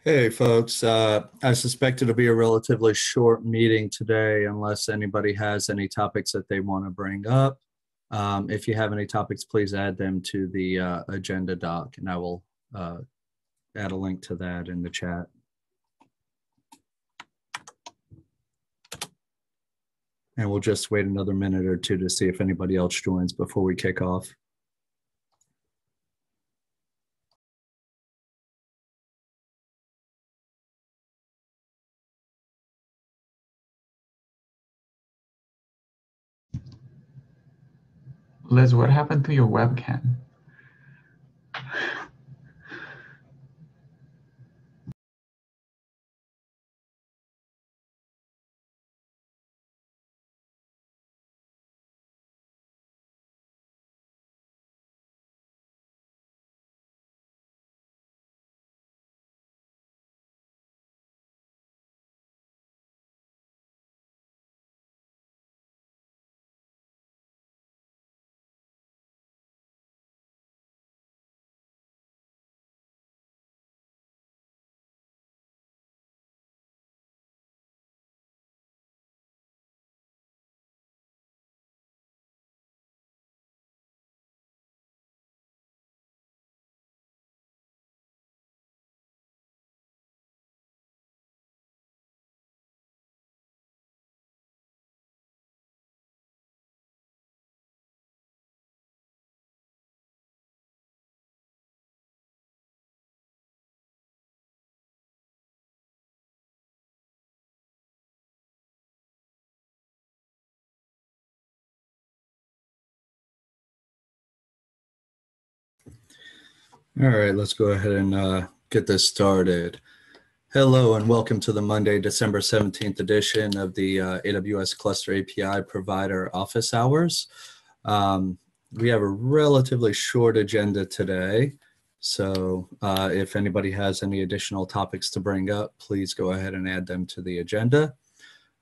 Hey folks, I suspect it'll be a relatively short meeting today unless anybody has any topics that they want to bring up. If you have any topics, please add them to the agenda doc and I will add a link to that in the chat. And we'll just wait another minute or two to see if anybody else joins before we kick off. Liz, what happened to your webcam? All right, let's go ahead and get this started. Hello and welcome to the Monday, December 17th edition of the AWS Cluster API Provider Office Hours. We have a relatively short agenda today, so if anybody has any additional topics to bring up, please go ahead and add them to the agenda.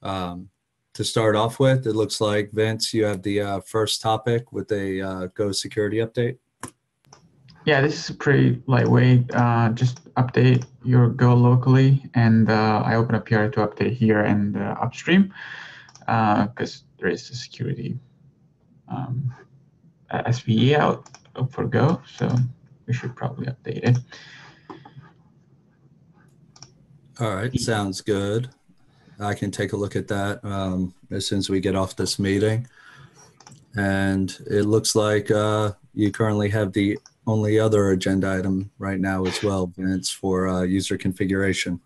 To start off with, it looks like, Vince, you have the first topic with a Go security update. Yeah, this is pretty lightweight. Just update your Go locally, and I open up here to update here and upstream because there is a security SVE out for Go, so we should probably update it. All right, sounds good. I can take a look at that as soon as we get off this meeting. And it looks like you currently have the only other agenda item right now as well, Vince, for user configuration.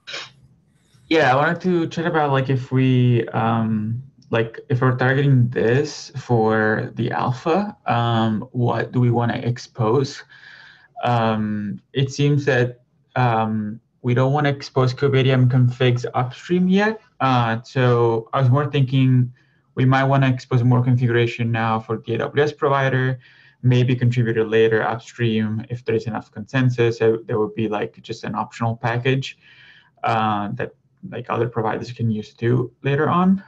Yeah, I wanted to chat about like if we if we're targeting this for the alpha, what do we want to expose? It seems that we don't want to expose Kubernetes configs upstream yet. So I was more thinking we might want to expose more configuration now for the AWS provider, maybe contribute it later upstream if there is enough consensus. So there would be like just an optional package that like other providers can use too later on.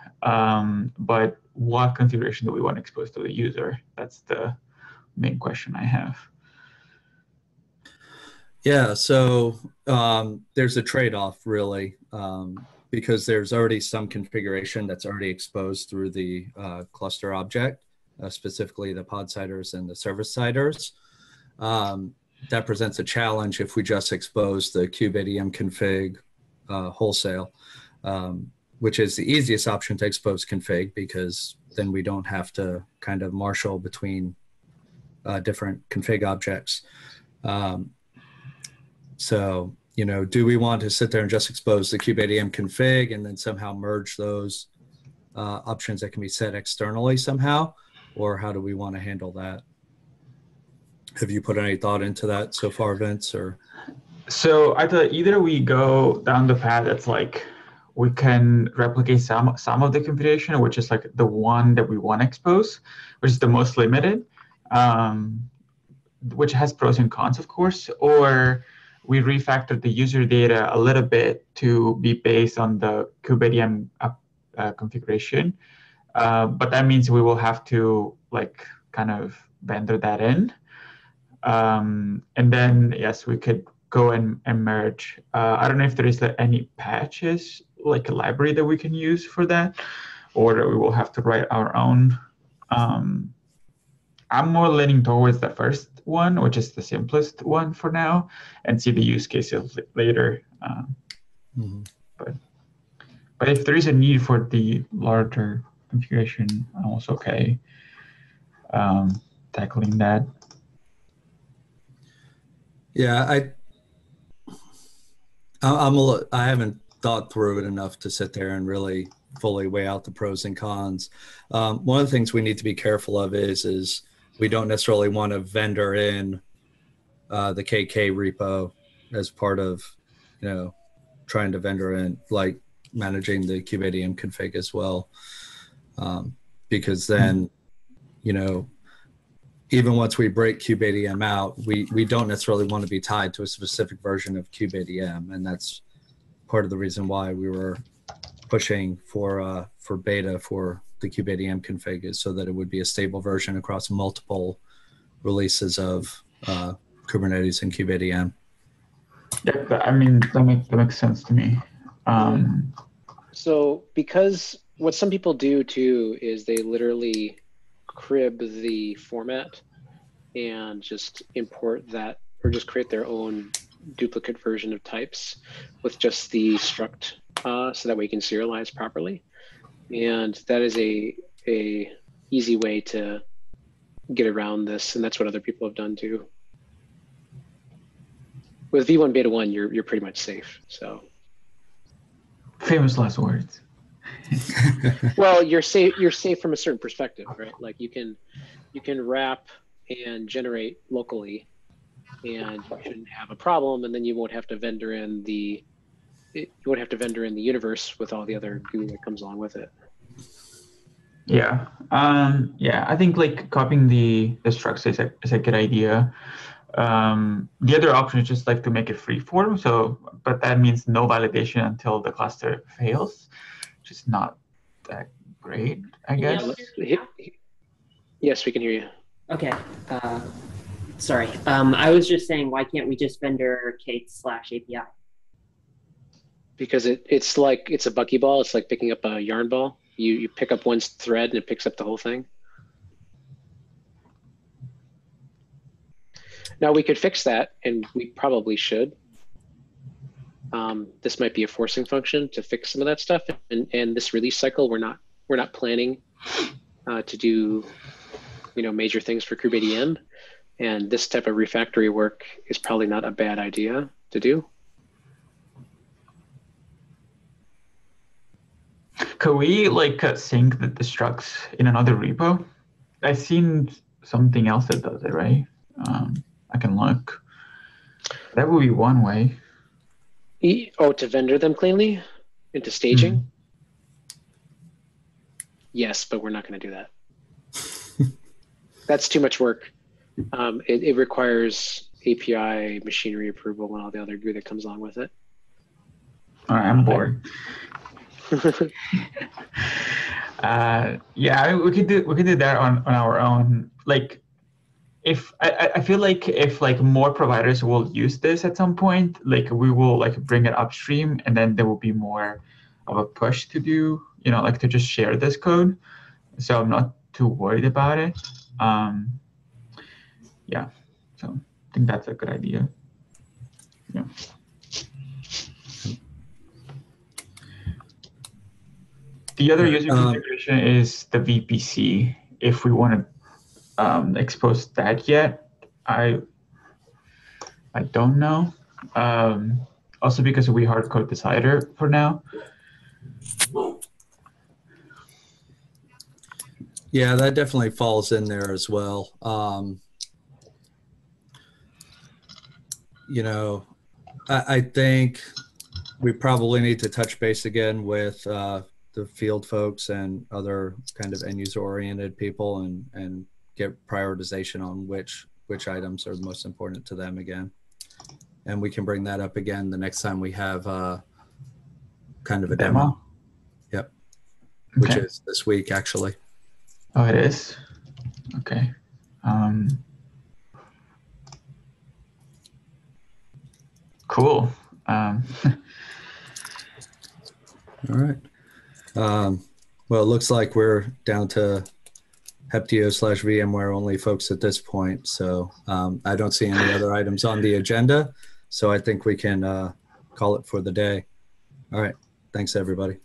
But what configuration do we want to expose to the user? That's the main question I have. Yeah, so there's a trade-off really because there's already some configuration that's already exposed through the cluster object, specifically the pod siders and the service siders. That presents a challenge if we just expose the kubeadm config wholesale, which is the easiest option to expose config because then we don't have to kind of marshal between different config objects. So, you know, do we want to sit there and just expose the kubeadm config and then somehow merge those options that can be set externally somehow? Or how do we want to handle that? Have you put any thought into that so far, Vince? Or so I thought either we go down the path that's like we can replicate some of the configuration, which is like the one that we want to expose, which is the most limited, which has pros and cons, of course, or we refactor the user data a little bit to be based on the Kubernetes configuration. But that means we will have to like kind of render that in. And then, yes, we could go and merge. I don't know if there is any patches, like a library that we can use for that, or that we will have to write our own. I'm more leaning towards the first one, which is the simplest one for now, and see the use cases later. But if there is a need for the larger configuration, I'm also okay tackling that. Yeah, I haven't thought through it enough to sit there and really fully weigh out the pros and cons. One of the things we need to be careful of is we don't necessarily want to vendor in the KK repo as part of, trying to vendor in, like managing the KubeADM config as well. Because then, even once we break KubeADM out, we don't necessarily want to be tied to a specific version of KubeADM. And that's part of the reason why we were pushing for beta for the KubeADM config, is so that it would be a stable version across multiple releases of Kubernetes and KubeADM. Yeah, I mean, that makes sense to me. So because what some people do too is they literally crib the format and just import that, or just create their own duplicate version of types with just the struct, so that we can serialize properly. And that is a easy way to get around this, and that's what other people have done too. With V1 Beta 1, you're pretty much safe. So famous last words. Well, you're safe from a certain perspective, right? Like you can wrap and generate locally, and you shouldn't have a problem, and then you won't have to vendor in the universe with all the other goo that comes along with it. Yeah. I think like copying the structs is a good idea. The other option is just like to make it freeform. But that means no validation until the cluster fails, which is not that great, I guess. Yes, we can hear you. Okay. Sorry. I was just saying, why can't we just vendor Kate/API? Because it's like a buckyball. It's like picking up a yarn ball. You pick up one thread and it picks up the whole thing. Now we could fix that, and we probably should. This might be a forcing function to fix some of that stuff. And this release cycle, we're not planning to do major things for KubeADM, and this type of refactory work is probably not a bad idea to do. Could we sync the structs in another repo? I've seen something else that does it, right? I can look. That would be one way. To vendor them cleanly into staging? Yes, but we're not going to do that. That's too much work. It requires API, machinery approval, and all the other goo that comes along with it. All right, I'm bored. Yeah, we could do that on our own. If I feel like if more providers will use this at some point, we will bring it upstream, and then there will be more of a push to do, to just share this code. So I'm not too worried about it. Yeah, so I think that's a good idea. Yeah. The other user configuration is the VPC. If we want to expose that yet, I don't know. Also because we hard code decider for now. Yeah, that definitely falls in there as well. I think we probably need to touch base again with the field folks and other kind of end user oriented people and get prioritization on which items are the most important to them again. And we can bring that up again the next time we have kind of a demo. Yep. Okay. Which is this week, actually. Oh, it is? Okay. Cool. All right. Well, it looks like we're down to Heptio/VMware only folks at this point. So I don't see any other items on the agenda. So I think we can call it for the day. All right. Thanks, everybody.